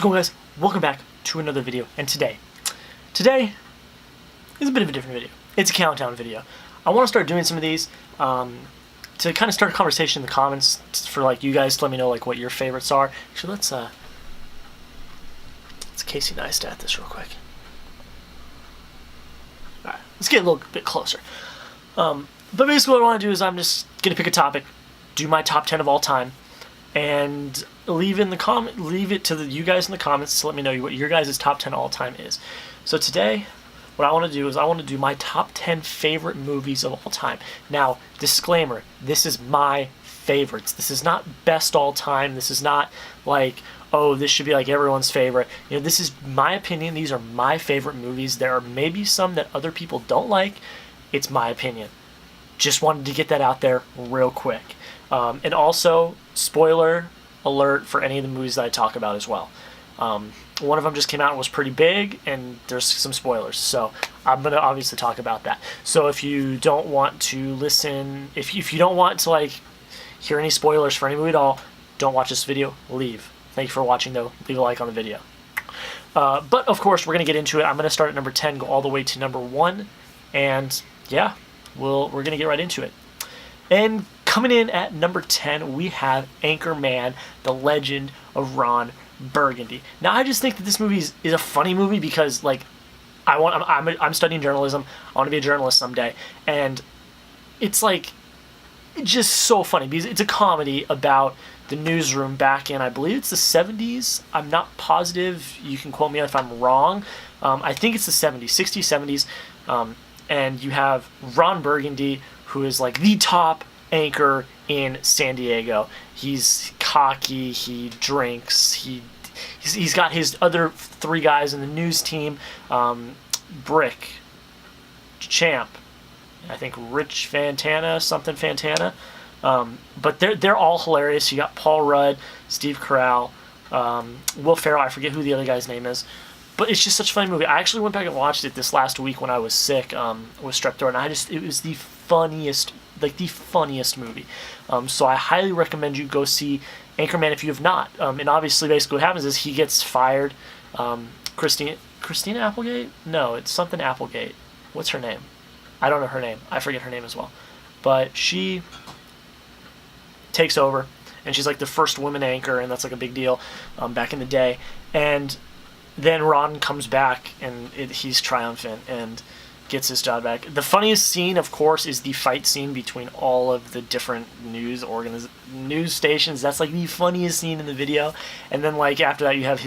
it going, guys? Welcome back to another video, and today is a bit of a different video. It's a countdown video. I want to start doing some of these to kind of start a conversation in the comments for like you guys to let me know like what your favorites are. Actually, let's Casey Neistat this real quick. All right, let's get a little bit closer. But basically, what I want to do is I'm just gonna pick a topic, do my top 10 of all time, and leave it to you guys in the comments to let me know what your guys' top 10 all time is. So today, what I want to do is I want to do my top 10 favorite movies of all time. Now, disclaimer, this is my favorites. This is not best all time. This is not like, oh, this should be like everyone's favorite. You know, this is my opinion. These are my favorite movies. There are maybe some that other people don't like. It's my opinion. Just wanted to get that out there real quick. And also, spoiler alert for any of the movies that I talk about as well. One of them just came out and was pretty big, and there's some spoilers, so I'm going to obviously talk about that. So if you don't want to listen, if you don't want to like hear any spoilers for any movie at all, don't watch this video, leave. Thank you for watching though, leave a like on the video. But of course, we're going to get into it. I'm going to start at number 10, go all the way to number 1, and yeah, we're going to get right into it. And coming in at number 10, we have Anchorman, The Legend of Ron Burgundy. Now, I just think that this movie is a funny movie because, like, I'm studying journalism. I want to be a journalist someday, and it's like just so funny because it's a comedy about the newsroom back in, I believe it's the 70s. I'm not positive. You can quote me if I'm wrong. I think it's the 70s, 60s, 70s, and you have Ron Burgundy, who is like the top anchor in San Diego. He's cocky, he drinks, he's got his other 3 guys in the news team, Brick, Champ, I think Rich Fantana, something Fantana, but they're all hilarious. You got Paul Rudd, Steve Carell, Will Ferrell, I forget who the other guy's name is. But it's just such a funny movie. I actually went back and watched it this last week when I was sick with strep throat, and it was the funniest movie. So I highly recommend you go see Anchorman if you have not. And obviously, basically what happens is he gets fired. Christina Applegate? No, it's something Applegate. What's her name? I don't know her name. I forget her name as well. But she takes over, and she's like the first woman anchor, and that's like a big deal back in the day. And then Ron comes back, and he's triumphant and gets his job back. The funniest scene, of course, is the fight scene between all of the different news stations. That's like the funniest scene in the video. And then like after that, you have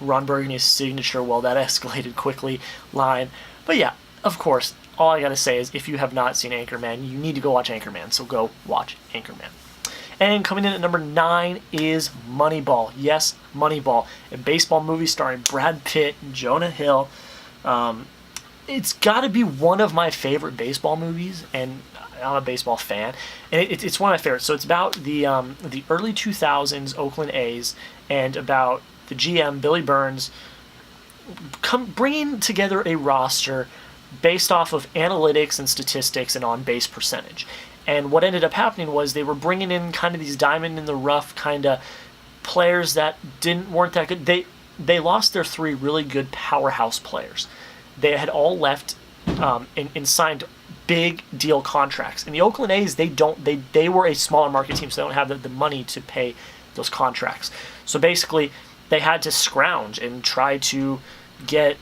Ron Burgundy's signature, well, that escalated quickly line. But yeah, of course, all I gotta say is if you have not seen Anchorman, you need to go watch Anchorman. So go watch Anchorman. And coming in at number 9 is Moneyball. Yes, Moneyball, a baseball movie starring Brad Pitt and Jonah Hill. It's got to be one of my favorite baseball movies, and I'm a baseball fan, and it's one of my favorites. So it's about the early 2000s Oakland A's and about the GM, Billy Burns, bringing together a roster based off of analytics and statistics and on-base percentage. And what ended up happening was they were bringing in kind of these diamond-in-the-rough kind of players that weren't that good. They lost their 3 really good powerhouse players. They had all left and signed big deal contracts. And the Oakland A's, they were a smaller market team, so they don't have the money to pay those contracts. So basically, they had to scrounge and try to get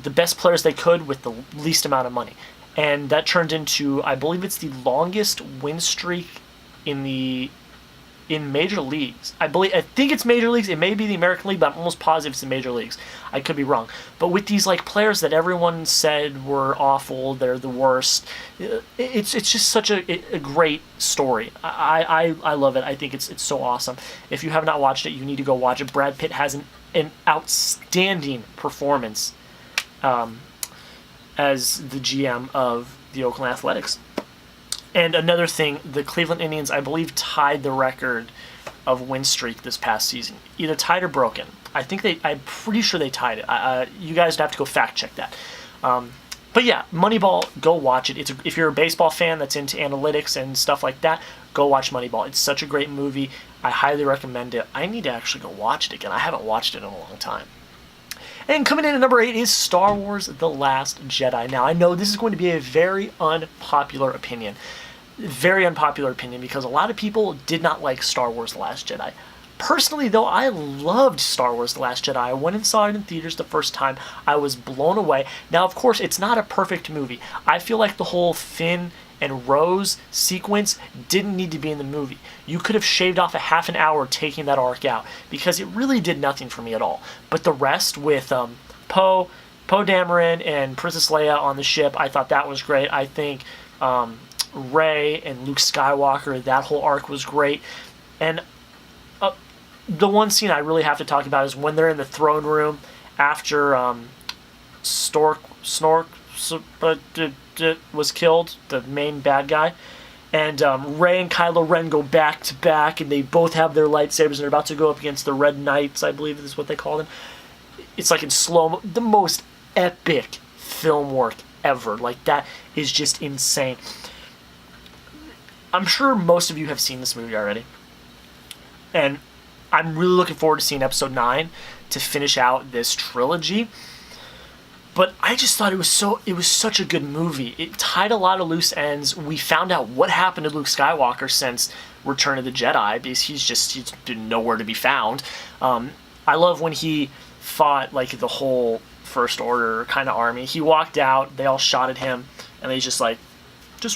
the best players they could with the least amount of money. And that turned into, I believe it's the longest win streak in major leagues. I think it's major leagues. It may be the American League, but I'm almost positive it's the major leagues. I could be wrong. But with these like players that everyone said were awful, they're the worst. It's just such a great story. I love it. I think it's so awesome. If you have not watched it, you need to go watch it. Brad Pitt has an outstanding performance as the GM of the Oakland Athletics. And another thing, the Cleveland Indians, I believe, tied the record of win streak this past season. Either tied or broken. I'm pretty sure they tied it. You guys have to go fact check that. But yeah, Moneyball, go watch it. If you're a baseball fan that's into analytics and stuff like that, go watch Moneyball. It's such a great movie. I highly recommend it. I need to actually go watch it again. I haven't watched it in a long time. And coming in at number 8 is Star Wars The Last Jedi. Now, I know this is going to be a very unpopular opinion. Very unpopular opinion because a lot of people did not like Star Wars The Last Jedi. Personally, though, I loved Star Wars The Last Jedi. I went and saw it in theaters the first time. I was blown away. Now, of course, it's not a perfect movie. I feel like the whole Finn and Rose sequence didn't need to be in the movie. You could have shaved off a half an hour taking that arc out because it really did nothing for me at all. But the rest with Poe Dameron and Princess Leia on the ship, I thought that was great. I think Rey and Luke Skywalker, that whole arc was great. And the one scene I really have to talk about is when they're in the throne room after Snork was killed, the main bad guy, and Rey and Kylo Ren go back to back, and they both have their lightsabers, and they're about to go up against the Red Knights, I believe is what they call them. It's like in slow-mo, the most epic film work ever. Like, that is just insane. I'm sure most of you have seen this movie already, and I'm really looking forward to seeing episode 9 to finish out this trilogy. But I just thought it was such a good movie. It tied a lot of loose ends. We found out what happened to Luke Skywalker since Return of the Jedi, because he's nowhere to be found. I love when he fought like the whole First Order kind of army. He walked out, they all shot at him, and they just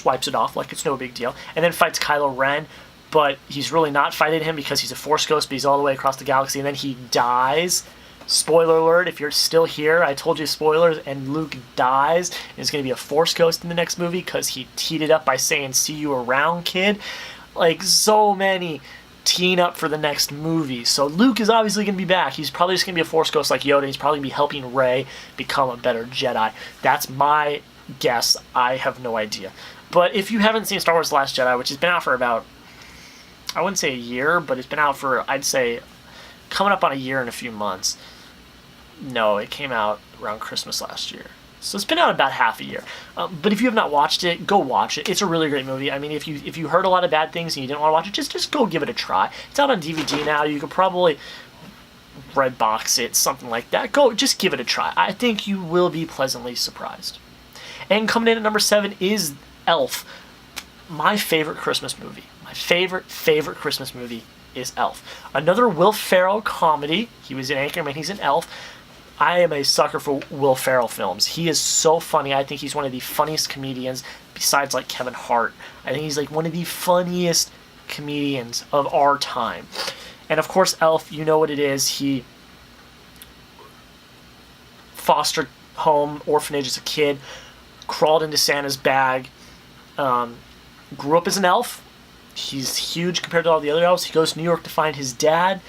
wipes it off like it's no big deal. And then fights Kylo Ren, but he's really not fighting him because he's a Force ghost, but he's all the way across the galaxy, and then he dies. Spoiler alert, if you're still here, I told you spoilers, and Luke dies, and he's going to be a Force ghost in the next movie because he teed it up by saying, "See you around, kid." Like, so many teeing up for the next movie. So Luke is obviously going to be back. He's probably just going to be a Force ghost like Yoda, and he's probably going to be helping Rey become a better Jedi. That's my guess. I have no idea. But if you haven't seen Star Wars The Last Jedi, which has been out for about, I wouldn't say a year, but it's been out for, I'd say, coming up on a year and a few months. No, it came out around Christmas last year. So it's been out about half a year. But if you have not watched it, go watch it. It's a really great movie. I mean, if you heard a lot of bad things and you didn't want to watch it, just go give it a try. It's out on DVD now. You could probably Redbox it, something like that. Just give it a try. I think you will be pleasantly surprised. And coming in at number 7 is Elf. My favorite Christmas movie. My favorite Christmas movie is Elf. Another Will Ferrell comedy. He was in Anchorman. He's in Elf. I am a sucker for Will Ferrell films. He is so funny. I think he's one of the funniest comedians besides like Kevin Hart. I think he's like one of the funniest comedians of our time. And of course, Elf, you know what it is. He foster home, orphanage as a kid, crawled into Santa's bag, grew up as an elf. He's huge compared to all the other elves. He goes to New York to find his dad,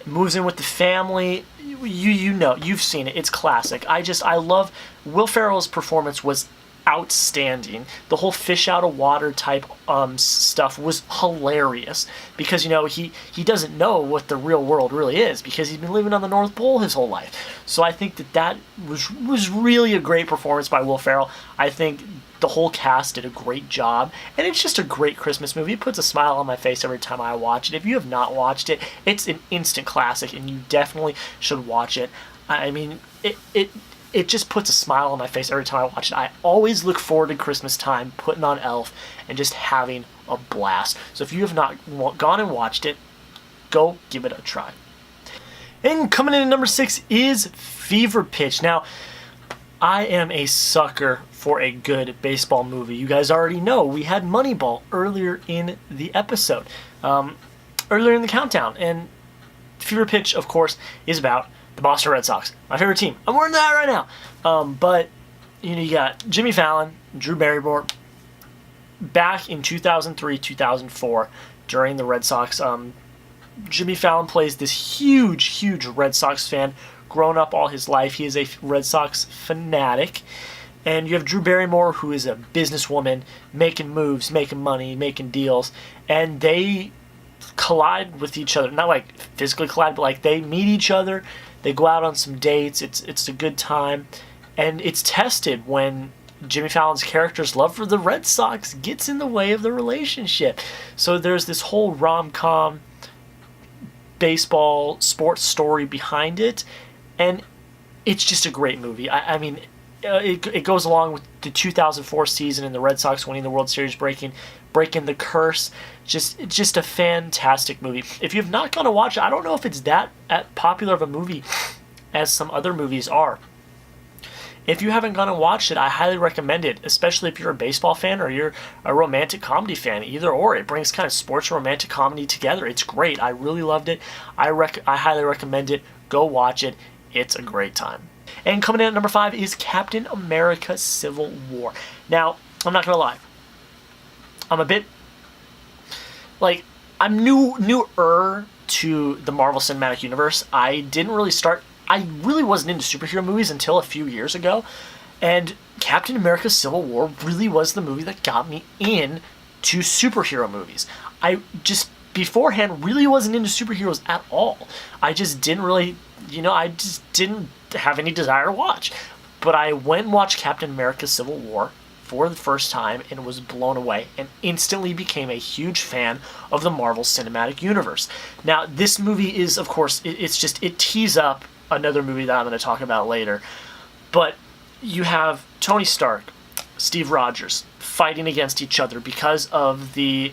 moves in with the family. You know, you've seen it. It's classic. I love Will Ferrell's performance was outstanding. The whole fish out of water type stuff was hilarious because, you know, he doesn't know what the real world really is because he's been living on the North Pole his whole life. So I think that was really a great performance by Will Ferrell. I think the whole cast did a great job, and it's just a great Christmas movie. It puts a smile on my face every time I watch it. If you have not watched it, it's an instant classic, and you definitely should watch it. I mean, it just puts a smile on my face every time I watch it. I always look forward to Christmas time, putting on Elf, and just having a blast. So if you have not gone and watched it, go give it a try. And coming in at number 6 is Fever Pitch. Now, I am a sucker for a good baseball movie. You guys already know we had Moneyball earlier in the episode, earlier in the countdown. And Fever Pitch, of course, is about the Boston Red Sox, my favorite team. I'm wearing that right now. But, you know, you got Jimmy Fallon, Drew Barrymore, back in 2003, 2004, during the Red Sox. Jimmy Fallon plays this huge Red Sox fan, grown up all his life. He is a Red Sox fanatic. And you have Drew Barrymore, who is a businesswoman, making moves, making money, making deals. And they collide with each other. Not like physically collide, but like they meet each other. They go out on some dates. It's a good time. And it's tested when Jimmy Fallon's character's love for the Red Sox gets in the way of the relationship. So there's this whole rom-com baseball sports story behind it, and it's just a great movie. I mean, it goes along with the 2004 season and the Red Sox winning the World Series, breaking the curse. Just a fantastic movie. If you've not gone to watch it, I don't know if it's that popular of a movie as some other movies are. If you haven't gone and watched it, I highly recommend it, especially if you're a baseball fan or you're a romantic comedy fan. Either or, it brings kind of sports and romantic comedy together. It's great. I really loved it. I highly recommend it. Go watch it. It's a great time. And coming in at number 5 is Captain America: Civil War. Now, I'm not gonna lie. I'm a bit I'm newer to the Marvel Cinematic Universe. I really wasn't into superhero movies until a few years ago, and Captain America: Civil War really was the movie that got me into superhero movies. I just beforehand really wasn't into superheroes at all. I just didn't really, I just didn't have any desire to watch. But I went and watched Captain America: Civil War for the first time and was blown away and instantly became a huge fan of the Marvel Cinematic Universe. Now, this movie is, of course, it tees up another movie that I'm going to talk about later. But you have Tony Stark, Steve Rogers fighting against each other because of the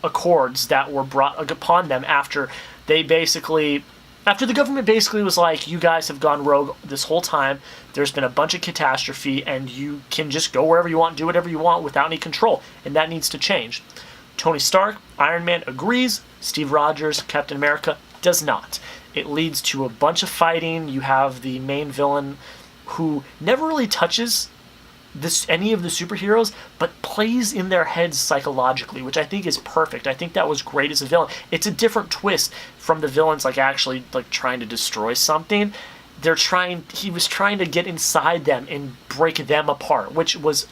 accords that were brought upon them after the government basically was like, you guys have gone rogue this whole time, there's been a bunch of catastrophe, and you can just go wherever you want, do whatever you want without any control, and that needs to change. Tony Stark, Iron Man, agrees. Steve Rogers, Captain America, does not. It leads to a bunch of fighting. You have the main villain who never really touches any of the superheroes, but plays in their heads psychologically, which I think is perfect. I think that was great as a villain. It's a different twist from the villains actually trying to destroy something. He was trying to get inside them and break them apart, which was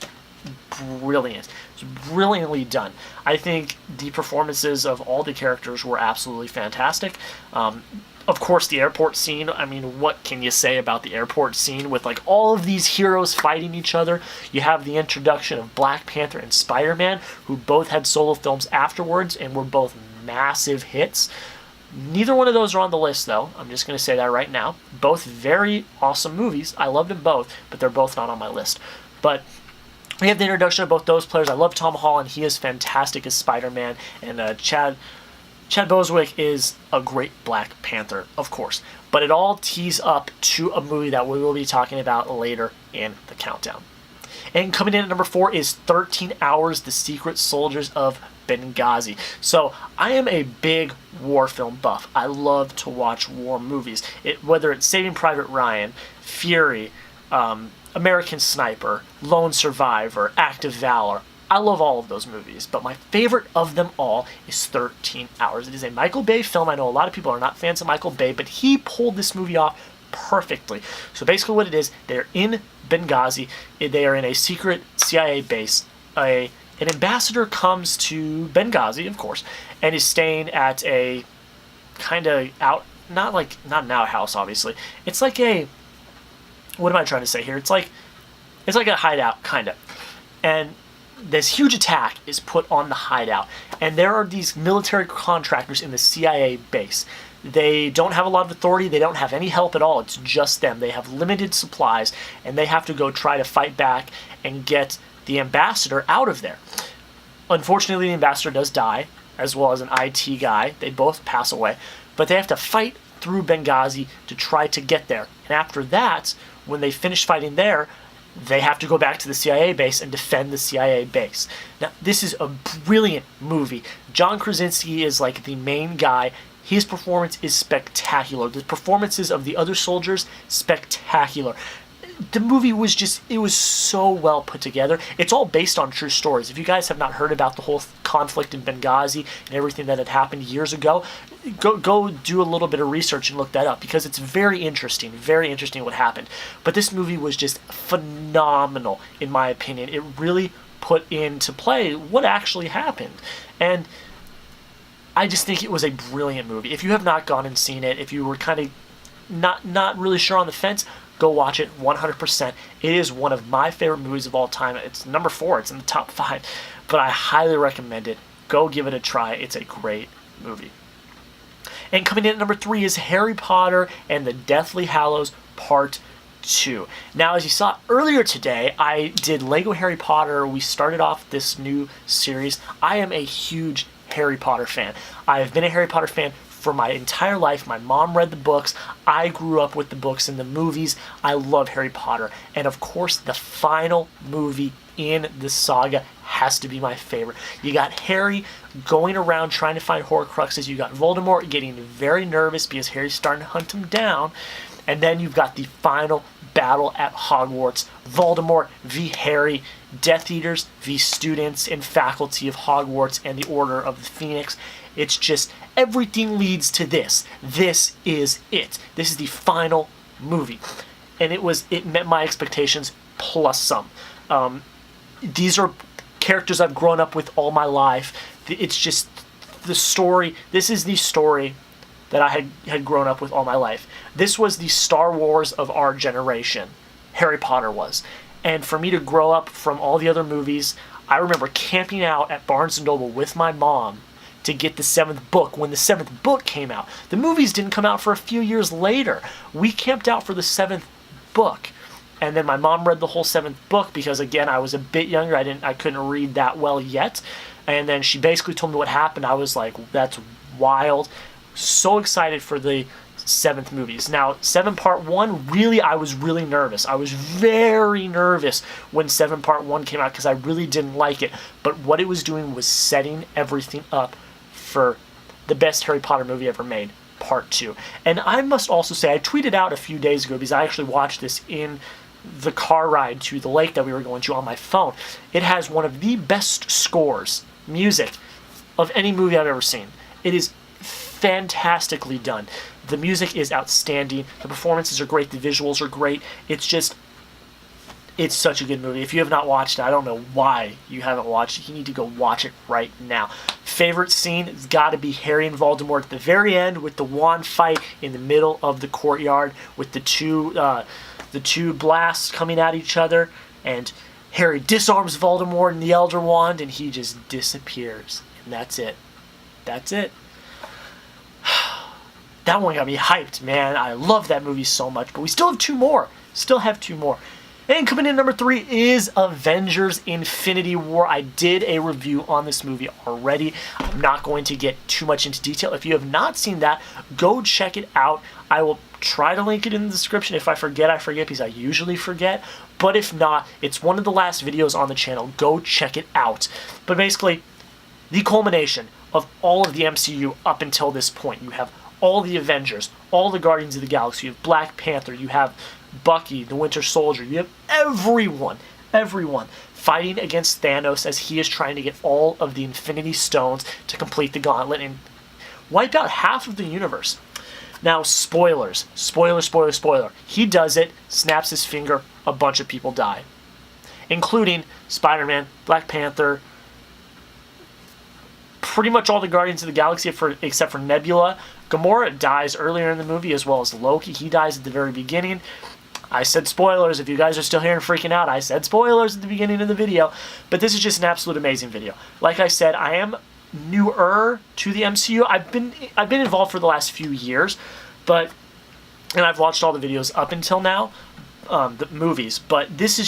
brilliant. It was brilliantly done. I think the performances of all the characters were absolutely fantastic. Of course, the airport scene, I mean, what can you say about the airport scene with all of these heroes fighting each other? You have the introduction of Black Panther and Spider-Man, who both had solo films afterwards and were both massive hits. Neither one of those are on the list, though. I'm just going to say that right now. Both very awesome movies. I loved them both, but they're both not on my list. But we have the introduction of both those players. I love Tom Holland. He is fantastic as Spider-Man. And Chad Boswick is a great Black Panther, of course. But it all tees up to a movie that we will be talking about later in the countdown. And coming in at number 4 is 13 Hours, The Secret Soldiers of Benghazi. So I am a big war film buff. I love to watch war movies. Whether it's Saving Private Ryan, Fury, American Sniper, Lone Survivor, Act of Valor. I love all of those movies, but my favorite of them all is 13 Hours. It is a Michael Bay film. I know a lot of people are not fans of Michael Bay, but he pulled this movie off perfectly. So basically what it is, they're in Benghazi. They are in a secret CIA base. An ambassador comes to Benghazi, of course, and is staying at a kind of not an outhouse, obviously. It's like what am I trying to say here? It's like a hideout, kind of. And this huge attack is put on the hideout, and there are these military contractors in the CIA base. They don't have a lot of authority. They don't have any help at all. It's just them. They have limited supplies, and they have to go try to fight back and get the ambassador out of there. Unfortunately, the ambassador does die, as well as an IT guy. They both pass away, but they have to fight through Benghazi to try to get there. And after that, when they finish fighting there, they have to go back to the CIA base and defend the CIA base. Now, this is a brilliant movie. John Krasinski is the main guy. His performance is spectacular. The performances of the other soldiers, spectacular. The movie was it was so well put together. It's all based on true stories. If you guys have not heard about the whole conflict in Benghazi and everything that had happened years ago, go do a little bit of research and look that up, because it's very interesting what happened. But this movie was just phenomenal, in my opinion. It really put into play what actually happened. And I just think it was a brilliant movie. If you have not gone and seen it, if you were kind of not really sure on the fence, Go watch it 100%. It is one of my favorite movies of all time. It's number 4. It's in the top 5. But I highly recommend it. Go give it a try. It's a great movie. And coming in at number 3 is Harry Potter and the Deathly Hallows Part 2. Now, as you saw earlier today, I did Lego Harry Potter. We started off this new series. I am a huge Harry Potter fan. I have been a Harry Potter fan for my entire life. My mom read the books. I grew up with the books and the movies. I love Harry Potter. And of course, the final movie in the saga has to be my favorite. You got Harry going around trying to find Horcruxes. You got Voldemort getting very nervous because Harry's starting to hunt him down. And then you've got the final battle at Hogwarts. Voldemort v. Harry, Death Eaters v. students and faculty of Hogwarts and the Order of the Phoenix. It's just, everything leads to this. This is it. This is the final movie. And it met my expectations plus some. These are characters I've grown up with all my life. It's just the story. This is the story that I had grown up with all my life. This was the Star Wars of our generation. Harry Potter was. And for me to grow up from all the other movies, I remember camping out at Barnes & Noble with my mom to get the 7th book when the 7th book came out. The movies didn't come out for a few years later. We camped out for the 7th book. And then my mom read the whole 7th book because, again, I was a bit younger. I couldn't read that well yet. And then she basically told me what happened. I was like, that's wild. So excited for the 7th movies. Now, 7 Part 1, really, I was really nervous. I was very nervous when 7 Part 1 came out because I really didn't like it. But what it was doing was setting everything up for the best Harry Potter movie ever made, Part 2. And I must also say, I tweeted out a few days ago because I actually watched this in the car ride to the lake that we were going to on my phone. It has one of the best scores, music, of any movie I've ever seen. It is fantastically done. The music is outstanding. The performances are great. The visuals are great. It's such a good movie. If you have not watched it, I don't know why you haven't watched it. You need to go watch it right now. Favorite scene has got to be Harry and Voldemort at the very end with the wand fight in the middle of the courtyard with the two blasts coming at each other, and Harry disarms Voldemort and the Elder Wand, and he just disappears. And that's it. That's it. That one got me hyped, man. I love that movie so much. But we still have 2 more. Still have 2 more. And coming in number 3 is Avengers Infinity War. I did a review on this movie already. I'm not going to get too much into detail. If you have not seen that, go check it out. I will try to link it in the description. If I forget, I forget because I usually forget. But if not, it's one of the last videos on the channel. Go check it out. But basically, the culmination of all of the MCU up until this point. You have all the Avengers, all the Guardians of the Galaxy, you have Black Panther, you have Bucky, the Winter Soldier, you have everyone fighting against Thanos as he is trying to get all of the Infinity Stones to complete the gauntlet and wipe out half of the universe. Now, spoilers. Spoiler. He does it, snaps his finger, a bunch of people die. Including Spider-Man, Black Panther, pretty much all the Guardians of the Galaxy except for Nebula. Gamora dies earlier in the movie, as well as Loki. He dies at the very beginning. I said spoilers. If you guys are still here and freaking out, I said spoilers at the beginning of the video. But this is just an absolute amazing video. Like I said, I am newer to the MCU. I've been involved for the last few years, and I've watched all the videos up until now. The movies, but this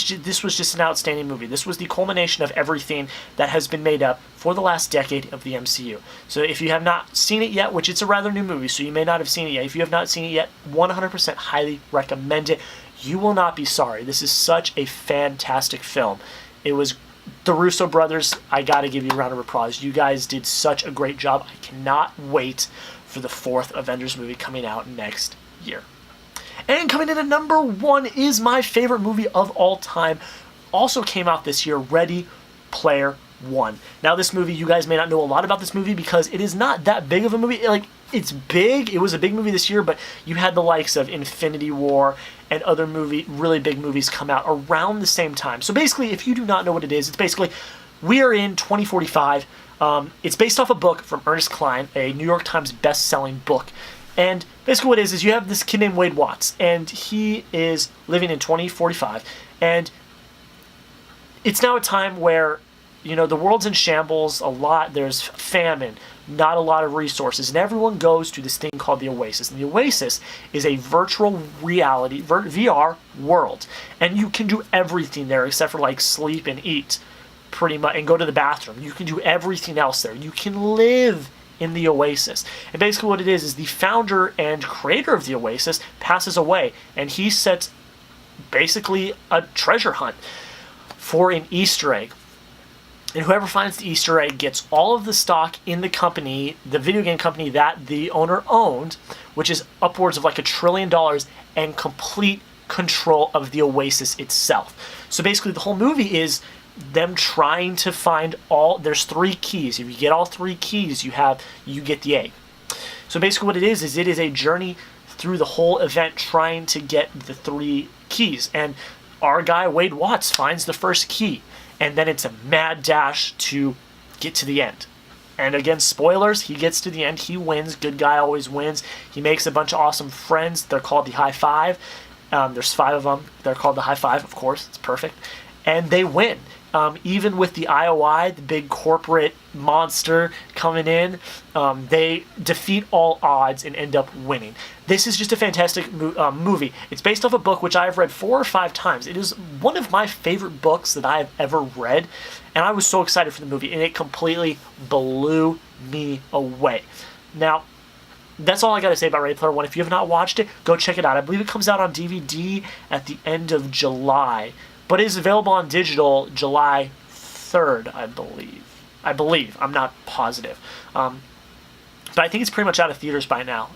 was just an outstanding movie. This was the culmination of everything that has been made up for the last decade of the MCU. So if you have not seen it yet, which it's a rather new movie, so you may not have seen it yet. If you have not seen it yet, 100% highly recommend it. You will not be sorry. This is such a fantastic film. It was the Russo brothers. I gotta give you a round of applause. You guys did such a great job. I cannot wait for the 4th Avengers movie coming out next year. And coming in at number 1 is my favorite movie of all time. Also came out this year, Ready Player One. Now this movie, you guys may not know a lot about this movie because it is not that big of a movie. Like, it's big. It was a big movie this year, but you had the likes of Infinity War and other really big movies come out around the same time. So basically, if you do not know what it is, it's basically, we are in 2045. It's based off a book from Ernest Cline, a New York Times best-selling book. And basically what it is you have this kid named Wade Watts, and he is living in 2045, and it's now a time where, the world's in shambles a lot. There's famine, not a lot of resources, and everyone goes to this thing called the Oasis. And the Oasis is a virtual reality, VR world, and you can do everything there except for like sleep and eat, pretty much, and go to the bathroom. You can do everything else there. You can live in the Oasis. And basically what it is the founder and creator of the Oasis passes away, and he sets basically a treasure hunt for an Easter egg. And whoever finds the Easter egg gets all of the stock in the company, the video game company that the owner owned, which is upwards of like $1 trillion, and complete control of the Oasis itself. So basically the whole movie is them trying to find there's 3 keys. If you get all 3 keys, you get the egg. So basically what it is it is a journey through the whole event trying to get the 3 keys. And our guy Wade Watts finds the first key, and then it's a mad dash to get to the end. And again, spoilers, he gets to the end, he wins, good guy always wins. He makes a bunch of awesome friends, they're called the High Five. There's 5 of them, they're called the High Five, of course, it's perfect. And they win. Even with the IOI, the big corporate monster coming in, they defeat all odds and end up winning. This is just a fantastic movie. It's based off a book which I have read 4 or 5 times. It is one of my favorite books that I have ever read, and I was so excited for the movie, and it completely blew me away. Now, that's all I got to say about Ready Player One. If you have not watched it, go check it out. I believe it comes out on DVD at the end of July. But it is available on digital July 3rd, I believe. I'm not positive. But I think it's pretty much out of theaters by now.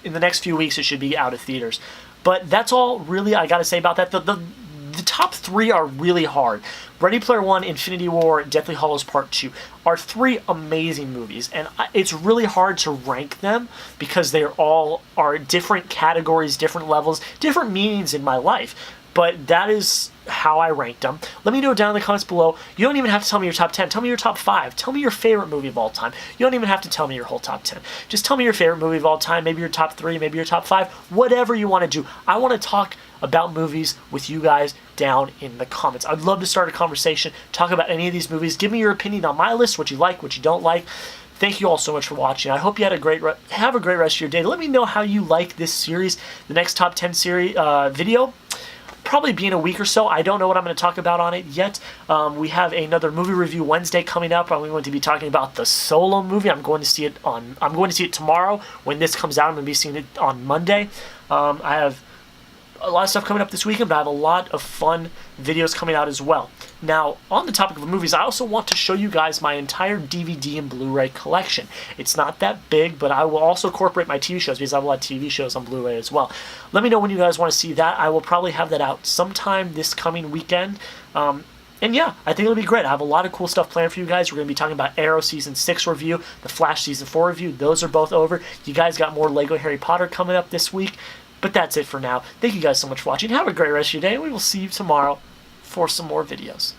In the next few weeks, it should be out of theaters. But that's all really I got to say about that. The top 3 are really hard. Ready Player One, Infinity War, Deathly Hallows Part 2 are 3 amazing movies. And it's really hard to rank them because they all are different categories, different levels, different meanings in my life. But that is how I ranked them. Let me know down in the comments below. You don't even have to tell me your top 10. Tell me your top 5. Tell me your favorite movie of all time. You don't even have to tell me your whole top 10. Just tell me your favorite movie of all time. Maybe your top 3. Maybe your top 5. Whatever you want to do. I want to talk about movies with you guys down in the comments. I'd love to start a conversation. Talk about any of these movies. Give me your opinion on my list. What you like. What you don't like. Thank you all so much for watching. I hope you had have a great rest of your day. Let me know how you like this series. The next top 10 series video. Probably be in a week or so. I don't know what I'm going to talk about on it yet. We have another movie review Wednesday coming up. I'm going to be talking about the Solo movie. I'm going to see it tomorrow when this comes out. I'm going to be seeing it on Monday. I have a lot of stuff coming up this weekend, but I have a lot of fun videos coming out as well. Now, on the topic of movies, I also want to show you guys my entire DVD and Blu-ray collection. It's not that big, but I will also incorporate my TV shows because I have a lot of TV shows on Blu-ray as well. Let me know when you guys want to see that. I will probably have that out sometime this coming weekend. And yeah, I think it'll be great. I have a lot of cool stuff planned for you guys. We're going to be talking about Arrow Season 6 review, The Flash Season 4 review. Those are both over. You guys got more Lego Harry Potter coming up this week. But that's it for now. Thank you guys so much for watching. Have a great rest of your day, and we will see you tomorrow for some more videos.